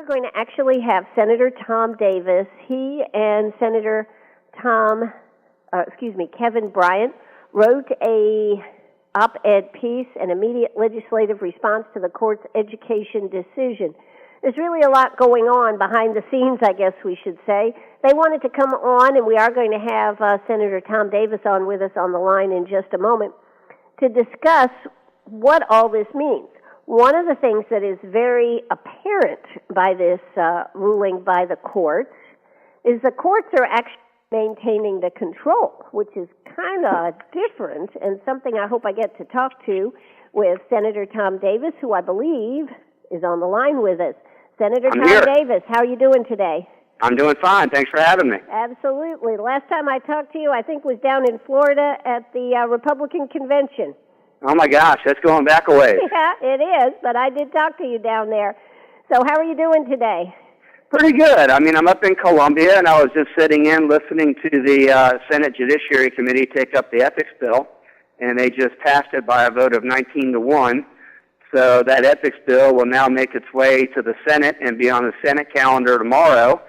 going to actually have Senator Tom Davis. He and Kevin Bryant wrote a op-ed piece, an immediate legislative response to the court's education decision. There's really a lot going on behind the scenes, I guess we should say. They wanted to come on, and we are going to have Senator Tom Davis on with us on the line in just a moment to discuss what all this means. One of the things that is very apparent by this ruling by the courts is the courts are actually maintaining the control, which is kind of different and something I hope I get to talk to with Senator Tom Davis, who I believe is on the line with us. Senator Tom Davis, how are you doing today? I'm doing fine. Thanks for having me. Absolutely. The last time I talked to you, I think, was down in Florida at the Republican convention. Oh, my gosh, that's going back a ways. Yeah, it is, but I did talk to you down there. So how are you doing today? Pretty good. I mean, I'm up in Columbia, and I was just sitting in listening to the Senate Judiciary Committee take up the ethics bill, and they just passed it by a vote of 19-1. So that ethics bill will now make its way to the Senate and be on the Senate calendar tomorrow,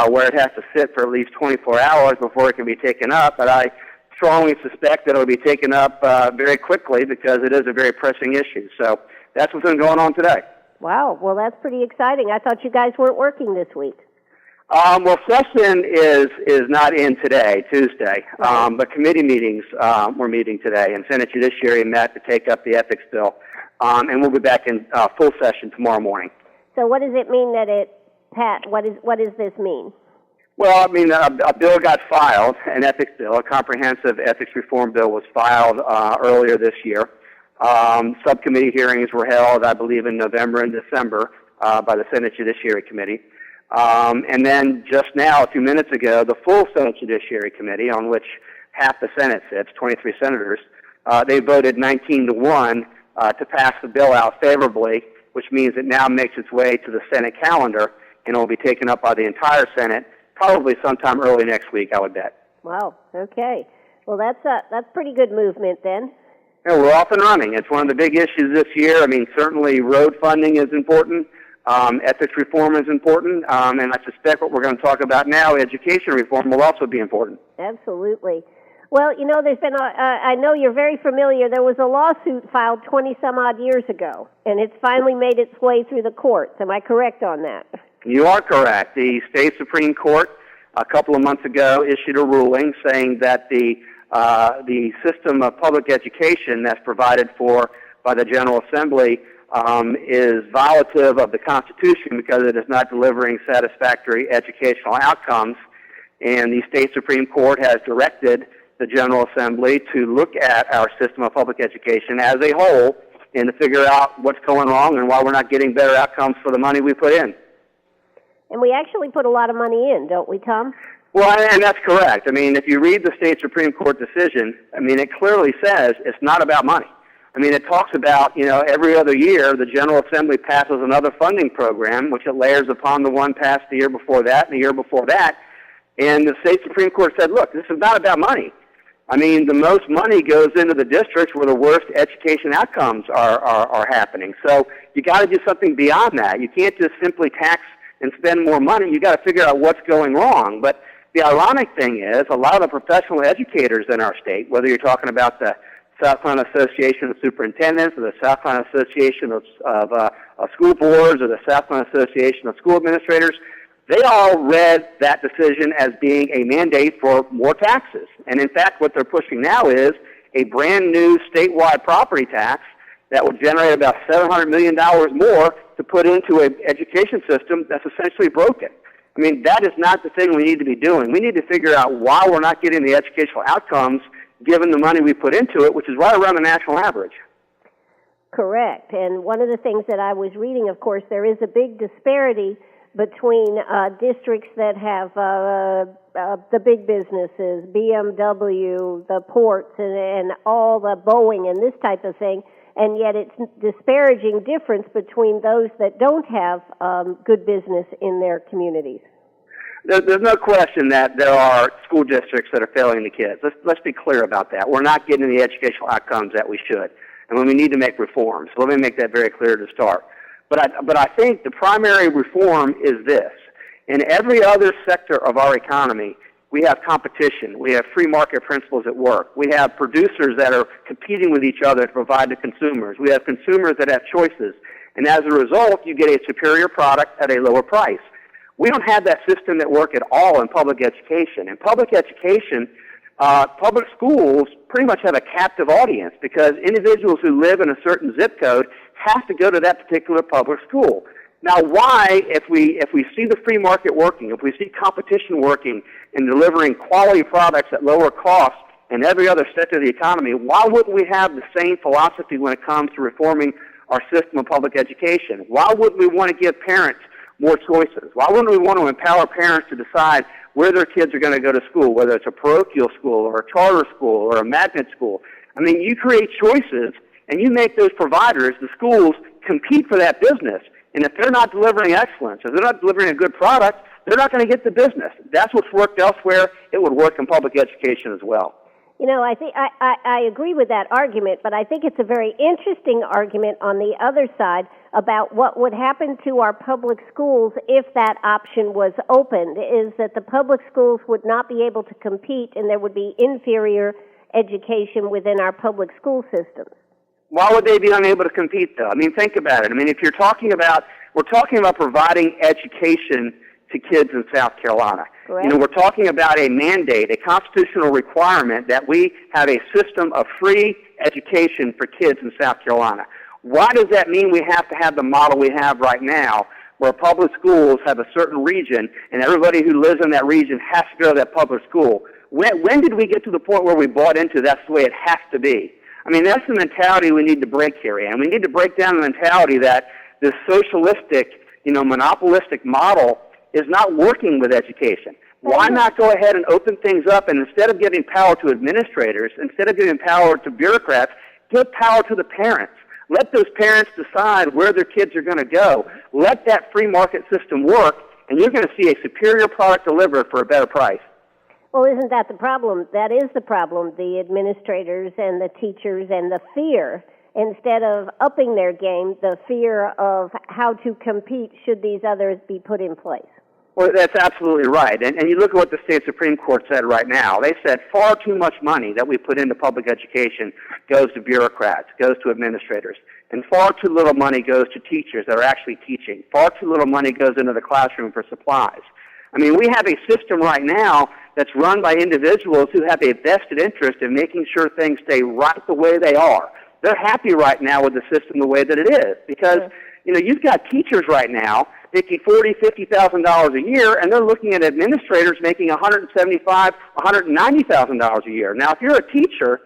where it has to sit for at least 24 hours before it can be taken up. But I strongly suspect that it will be taken up very quickly because it is a very pressing issue. So that's what's been going on today. Wow, well, that's pretty exciting. I thought you guys weren't working this week. Well, session is not in today, Tuesday, right. But committee meetings were meeting today, and Senate Judiciary met to take up the ethics bill, and we'll be back in full session tomorrow morning. So what does it mean that it, Pat, what does this mean? Well, I mean, a bill got filed, an ethics bill, a comprehensive ethics reform bill was filed earlier this year. Subcommittee hearings were held, I believe, in November and December by the Senate Judiciary Committee. And then just now, a few minutes ago, the full Senate Judiciary Committee, on which half the Senate sits, 23 senators, they voted 19-1 to pass the bill out favorably, which means it now makes its way to the Senate calendar, and it will be taken up by the entire Senate probably sometime early next week, I would bet. Wow, okay. Well, that's pretty good movement then. Yeah, we're off and running. It's one of the big issues this year. I mean, certainly road funding is important. Ethics reform is important. And I suspect what we're going to talk about now, education reform, will also be important. Absolutely. Well, you know, there's been, I know you're very familiar, there was a lawsuit filed 20-some-odd years ago, and it's finally made its way through the courts. Am I correct on that? You are correct. The state Supreme Court, a couple of months ago, issued a ruling saying that the system of public education that's provided for by the General Assembly is violative of the Constitution because it is not delivering satisfactory educational outcomes. And the state Supreme Court has directed the General Assembly to look at our system of public education as a whole and to figure out what's going wrong and why we're not getting better outcomes for the money we put in. And we actually put a lot of money in, don't we, Tom? Well, and that's correct. I mean, if you read the state Supreme Court decision, I mean, it clearly says it's not about money. I mean, it talks about, you know, every other year the General Assembly passes another funding program, which it layers upon the one passed the year before that and the year before that. And the state Supreme Court said, look, this is not about money. I mean, the most money goes into the districts where the worst education outcomes are happening. So you got to do something beyond that. You can't just simply tax and spend more money. You got to figure out what's going wrong. But the ironic thing is, a lot of the professional educators in our state, whether you're talking about the South Carolina Association of Superintendents or the South Carolina Association of School Boards or the South Carolina Association of School Administrators, they all read that decision as being a mandate for more taxes. And in fact, what they're pushing now is a brand new statewide property tax that will generate about $700 million more to put into an education system that's essentially broken. I mean, that is not the thing we need to be doing. We need to figure out why we're not getting the educational outcomes given the money we put into it, which is right around the national average. Correct. And one of the things that I was reading, of course, there is a big disparity between districts that have the big businesses, BMW, the ports, and all the Boeing and this type of thing, and yet it's disparaging difference between those that don't have good business in their communities. There's no question that there are school districts that are failing the kids. Let's be clear about that. We're not getting the educational outcomes that we should, and we need to make reforms. So let me make that very clear to start. But I think the primary reform is this. In every other sector of our economy, we have competition. We have free market principles at work. We have producers that are competing with each other to provide to consumers. We have consumers that have choices. And as a result, you get a superior product at a lower price. We don't have that system at work at all in public education. In public education, public schools pretty much have a captive audience because individuals who live in a certain zip code have to go to that particular public school. Now, why, if we see the free market working, if we see competition working and delivering quality products at lower cost in every other sector of the economy, why wouldn't we have the same philosophy when it comes to reforming our system of public education? Why wouldn't we want to give parents more choices? Why wouldn't we want to empower parents to decide where their kids are going to go to school, whether it's a parochial school or a charter school or a magnet school? I mean, you create choices and you make those providers, the schools, compete for that business. And if they're not delivering excellence, if they're not delivering a good product, they're not going to get the business. That's what's worked elsewhere. It would work in public education as well. You know, I think I agree with that argument, but I think it's a very interesting argument on the other side about what would happen to our public schools if that option was opened, is that the public schools would not be able to compete and there would be inferior education within our public school systems. Why would they be unable to compete, though? I mean, think about it. I mean, if we're talking about providing education to kids in South Carolina. Correct. You know, we're talking about a mandate, a constitutional requirement that we have a system of free education for kids in South Carolina. Why does that mean we have to have the model we have right now, where public schools have a certain region and everybody who lives in that region has to go to that public school? When did we get to the point where we bought into that's the way it has to be? I mean, that's the mentality we need to break here, and we need to break down the mentality that this socialistic, monopolistic model is not working with education. Why not go ahead and open things up, and instead of giving power to administrators, instead of giving power to bureaucrats, give power to the parents. Let those parents decide where their kids are going to go. Let that free market system work, and you're going to see a superior product delivered for a better price. Well, isn't that the problem? That is the problem, the administrators and the teachers and the fear. Instead of upping their game, the fear of how to compete should these others be put in place. Well, that's absolutely right. And you look at what the state Supreme Court said right now. They said far too much money that we put into public education goes to bureaucrats, goes to administrators, and far too little money goes to teachers that are actually teaching. Far too little money goes into the classroom for supplies. I mean, we have a system right now that's run by individuals who have a vested interest in making sure things stay right the way they are. They're happy right now with the system the way that it is because, you've got teachers right now making $40,000, $50,000 a year, and they're looking at administrators making $175,000, $190,000 a year. Now, if you're a teacher,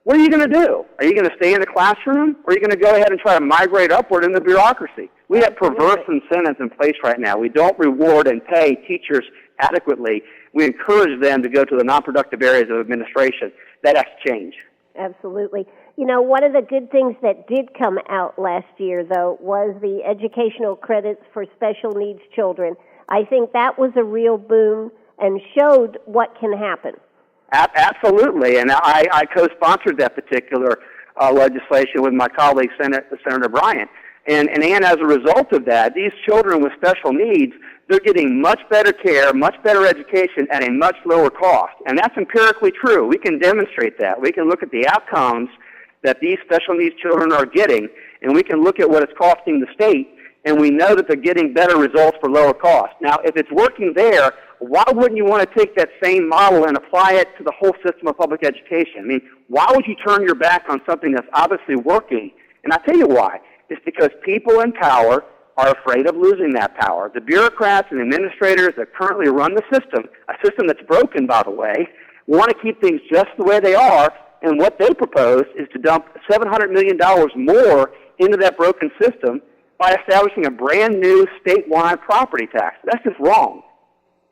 what are you going to do? Are you going to stay in the classroom, or are you going to go ahead and try to migrate upward in the bureaucracy? We have perverse incentives in place right now. We don't reward and pay teachers adequately. We encourage them to go to the non-productive areas of administration. That has to change. Absolutely. One of the good things that did come out last year, though, was the educational credits for special needs children. I think that was a real boom and showed what can happen. Absolutely, and I co-sponsored that particular legislation with my colleague, Senator Bryant. And as a result of that, these children with special needs, they're getting much better care, much better education at a much lower cost. And that's empirically true. We can demonstrate that. We can look at the outcomes that these special needs children are getting, and we can look at what it's costing the state, and we know that they're getting better results for lower cost. Now, if it's working there, why wouldn't you want to take that same model and apply it to the whole system of public education? I mean, why would you turn your back on something that's obviously working? And I'll tell you why. It's because people in power are afraid of losing that power. The bureaucrats and administrators that currently run the system, a system that's broken, by the way, want to keep things just the way they are, and what they propose is to dump $700 million more into that broken system by establishing a brand new statewide property tax. That's just wrong.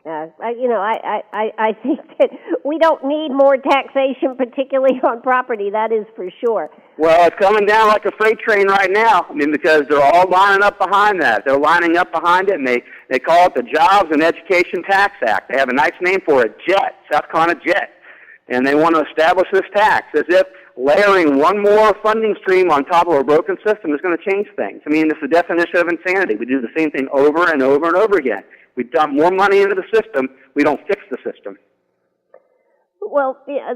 I think that we don't need more taxation, particularly on property, that is for sure. Well, it's coming down like a freight train right now. I mean, because they're all lining up behind that. They're lining up behind it, and they call it the Jobs and Education Tax Act. They have a nice name for it, JET, South Carolina JET. And they want to establish this tax as if layering one more funding stream on top of a broken system is going to change things. I mean, it's the definition of insanity. We do the same thing over and over and over again. We dump more money into the system. We don't fix the system. Well, yeah,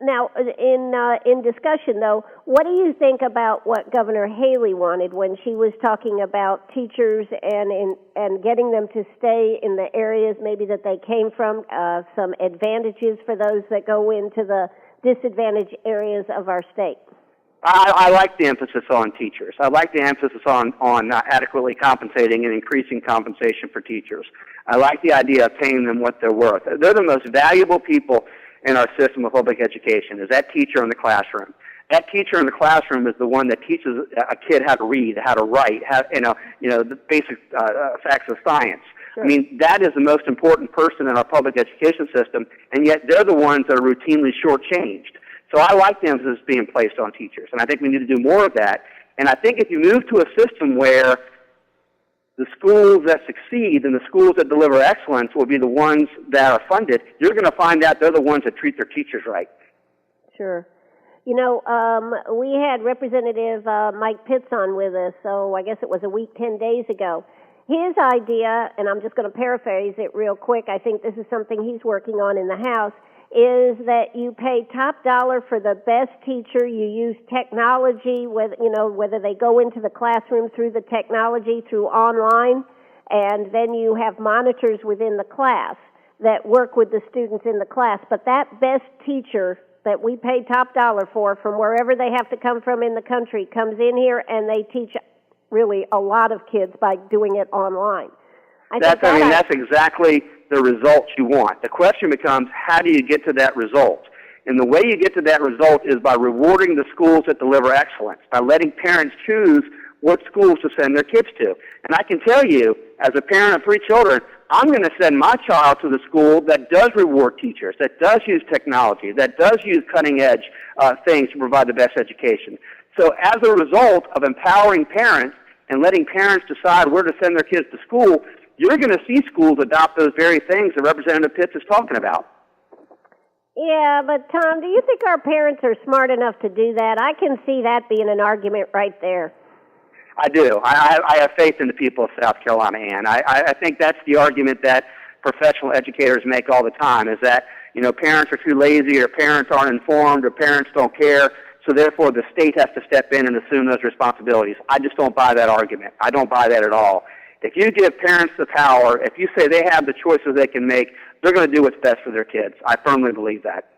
now, in discussion, though, what do you think about what Governor Haley wanted when she was talking about teachers and getting them to stay in the areas maybe that they came from, some advantages for those that go into the disadvantaged areas of our state? I like the emphasis on teachers. I like the emphasis on adequately compensating and increasing compensation for teachers. I like the idea of paying them what they're worth. They're the most valuable people in our system of public education, is that teacher in the classroom. That teacher in the classroom is the one that teaches a kid how to read, how to write, the basic facts of science. Sure. I mean, that is the most important person in our public education system, and yet they're the ones that are routinely shortchanged. So I like the emphasis being placed on teachers, and I think we need to do more of that. And I think if you move to a system where the schools that succeed and the schools that deliver excellence will be the ones that are funded, you're going to find out they're the ones that treat their teachers right. Sure. You know, we had Representative Mike Pitts on with us, so I guess it was a week, 10 days ago. His idea, and I'm just going to paraphrase it real quick, I think this is something he's working on in the House, is that you pay top dollar for the best teacher. You use technology, whether they go into the classroom through the technology, through online, and then you have monitors within the class that work with the students in the class. But that best teacher that we pay top dollar for, from wherever they have to come from in the country, comes in here and they teach really a lot of kids by doing it online. That's exactly the results you want. The question becomes, how do you get to that result? And the way you get to that result is by rewarding the schools that deliver excellence, by letting parents choose what schools to send their kids to. And I can tell you, as a parent of 3 children, I'm going to send my child to the school that does reward teachers, that does use technology, that does use cutting-edge things to provide the best education. So as a result of empowering parents and letting parents decide where to send their kids to school, you're going to see schools adopt those very things that Representative Pitts is talking about. Yeah, but Tom, do you think our parents are smart enough to do that? I can see that being an argument right there. I do. I have faith in the people of South Carolina, Ann. I think that's the argument that professional educators make all the time, is that, parents are too lazy, or parents aren't informed, or parents don't care, so therefore the state has to step in and assume those responsibilities. I just don't buy that argument. I don't buy that at all. If you give parents the power, if you say they have the choices they can make, they're going to do what's best for their kids. I firmly believe that.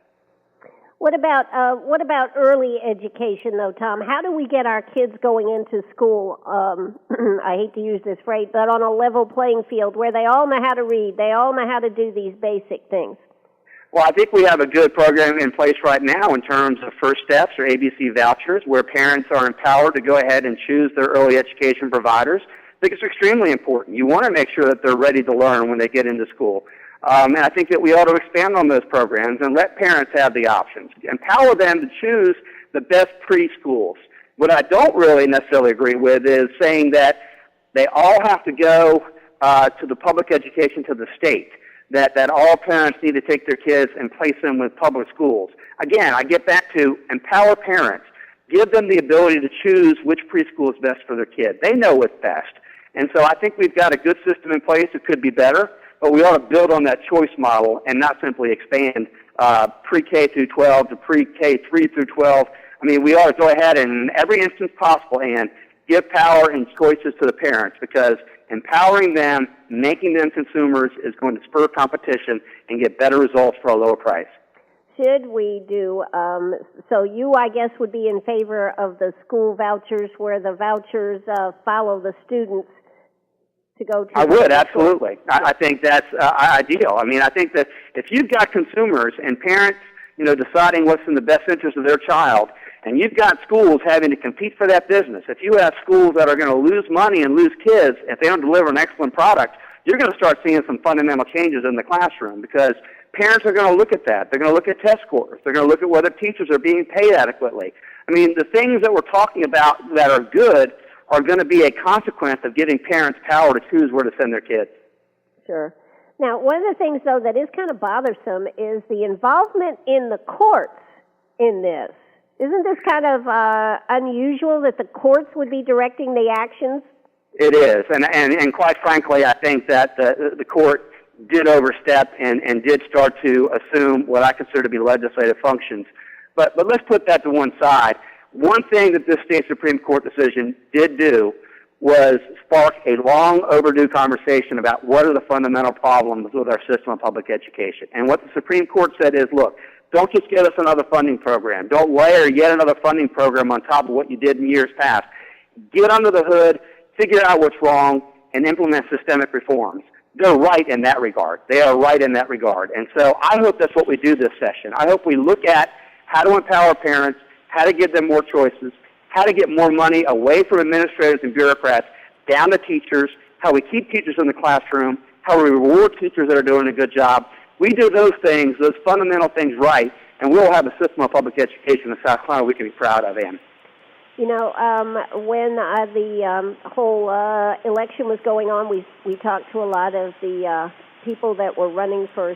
What about early education, though, Tom? How do we get our kids going into school, I hate to use this phrase, but on a level playing field where they all know how to read, they all know how to do these basic things? Well, I think we have a good program in place right now in terms of First Steps or ABC vouchers, where parents are empowered to go ahead and choose their early education providers. I think it's extremely important. You want to make sure that they're ready to learn when they get into school. And I think that we ought to expand on those programs and let parents have the options. Empower them to choose the best preschools. What I don't really necessarily agree with is saying that they all have to go to the public education to the state, that all parents need to take their kids and place them with public schools. Again, I get back to empower parents. Give them the ability to choose which preschool is best for their kid. They know what's best. And so I think we've got a good system in place. It could be better, but we ought to build on that choice model and not simply expand pre-K through 12 to pre-K 3 through 12. I mean, we ought to go ahead and, in every instance possible, and give power and choices to the parents, because empowering them, making them consumers, is going to spur competition and get better results for a lower price. Should we do, so you, I guess, would be in favor of the school vouchers, where the vouchers follow the students to go to? I would, absolutely. I think that's ideal. I mean, I think that if you've got consumers and parents, deciding what's in the best interest of their child, and you've got schools having to compete for that business, if you have schools that are going to lose money and lose kids if they don't deliver an excellent product, you're going to start seeing some fundamental changes in the classroom, because parents are going to look at that. They're going to look at test scores. They're going to look at whether teachers are being paid adequately. I mean, the things that we're talking about that are good are going to be a consequence of giving parents power to choose where to send their kids. Sure. Now, one of the things, though, that is kind of bothersome is the involvement in the courts in this. Isn't this kind of unusual that the courts would be directing the actions? It is, and quite frankly, I think that the court did overstep and did start to assume what I consider to be legislative functions. But let's put that to one side. One thing that this state Supreme Court decision did do was spark a long overdue conversation about what are the fundamental problems with our system of public education. And what the Supreme Court said is, look, don't just give us another funding program. Don't layer yet another funding program on top of what you did in years past. Get under the hood, figure out what's wrong, and implement systemic reforms. They're right in that regard. They are right in that regard. And so I hope that's what we do this session. I hope we look at how to empower parents, how to give them more choices, how to get more money away from administrators and bureaucrats down to teachers, how we keep teachers in the classroom, how we reward teachers that are doing a good job. We do those things, those fundamental things right, and we'll have a system of public education in South Carolina we can be proud of, Ann. You know, when the whole election was going on, we talked to a lot of the people that were running for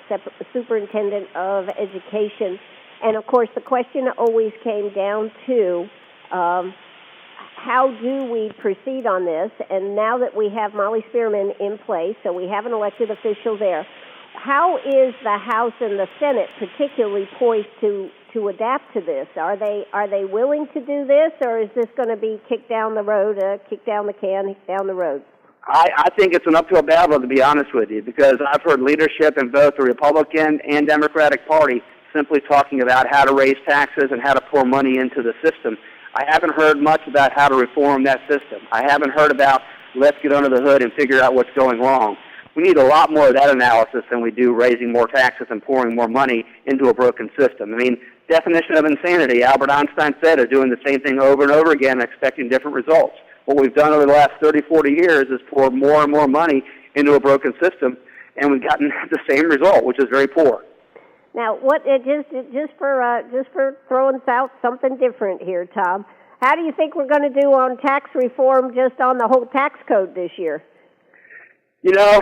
superintendent of education. And, of course, the question always came down to how do we proceed on this? And now that we have Molly Spearman in place, so we have an elected official there, how is the House and the Senate particularly poised to adapt to this? Are they willing to do this, or is this going to be kicked down the road, kick down the can, kick down the road? I think it's an uphill battle, to be honest with you, because I've heard leadership in both the Republican and Democratic Party simply talking about how to raise taxes and how to pour money into the system. I haven't heard much about how to reform that system. I haven't heard about let's get under the hood and figure out what's going wrong. We need a lot more of that analysis than we do raising more taxes and pouring more money into a broken system. I mean, definition of insanity, Albert Einstein said, is doing the same thing over and over again and expecting different results. What we've done over the last 30, 40 years is pour more and more money into a broken system, and we've gotten the same result, which is very poor. Now, what just for throwing out something different here, Tom, how do you think we're going to do on tax reform, just on the whole tax code this year? You know,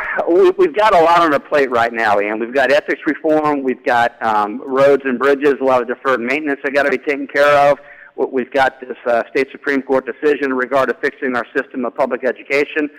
we've got a lot on our plate right now, Ian. We've got ethics reform. We've got roads and bridges, a lot of deferred maintenance that got to be taken care of. We've got this state Supreme Court decision in regard to fixing our system of public education.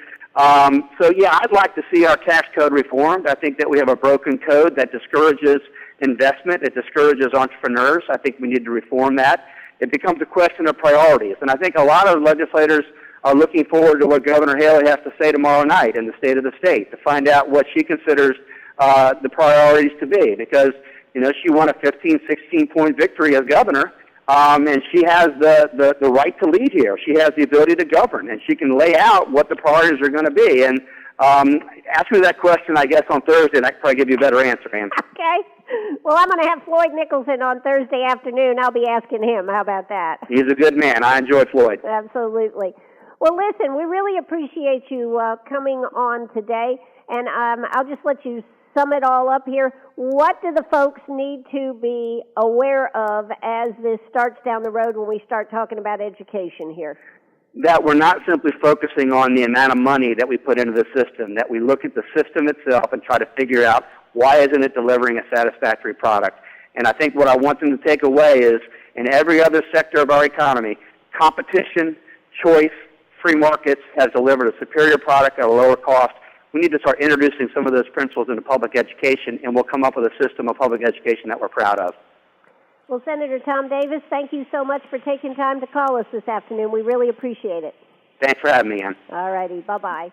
So, yeah, I'd like to see our tax code reformed. I think that we have a broken code that discourages investment. It discourages entrepreneurs. I think we need to reform that. It becomes a question of priorities. And I think a lot of legislators are looking forward to what Governor Haley has to say tomorrow night in the State of the State to find out what she considers the priorities to be. Because, you know, she won a 15, 16-point victory as governor, and she has the right to lead here. She has the ability to govern, and she can lay out what the priorities are going to be. And ask me that question, I guess, on Thursday, and I can probably give you a better answer, Ann. Okay. Well, I'm going to have Floyd Nicholson on Thursday afternoon. I'll be asking him. How about that? He's a good man. I enjoy Floyd. Absolutely. Well, listen, we really appreciate you coming on today, and I'll just let you sum it all up here. What do the folks need to be aware of as this starts down the road when we start talking about education here? That we're not simply focusing on the amount of money that we put into the system, that we look at the system itself and try to figure out why isn't it delivering a satisfactory product. And I think what I want them to take away is, in every other sector of our economy, competition, choice, free markets has delivered a superior product at a lower cost. We need to start introducing some of those principles into public education, and we'll come up with a system of public education that we're proud of. Well, Senator Tom Davis, thank you so much for taking time to call us this afternoon. We really appreciate it. Thanks for having me, Ann. All righty. Bye-bye.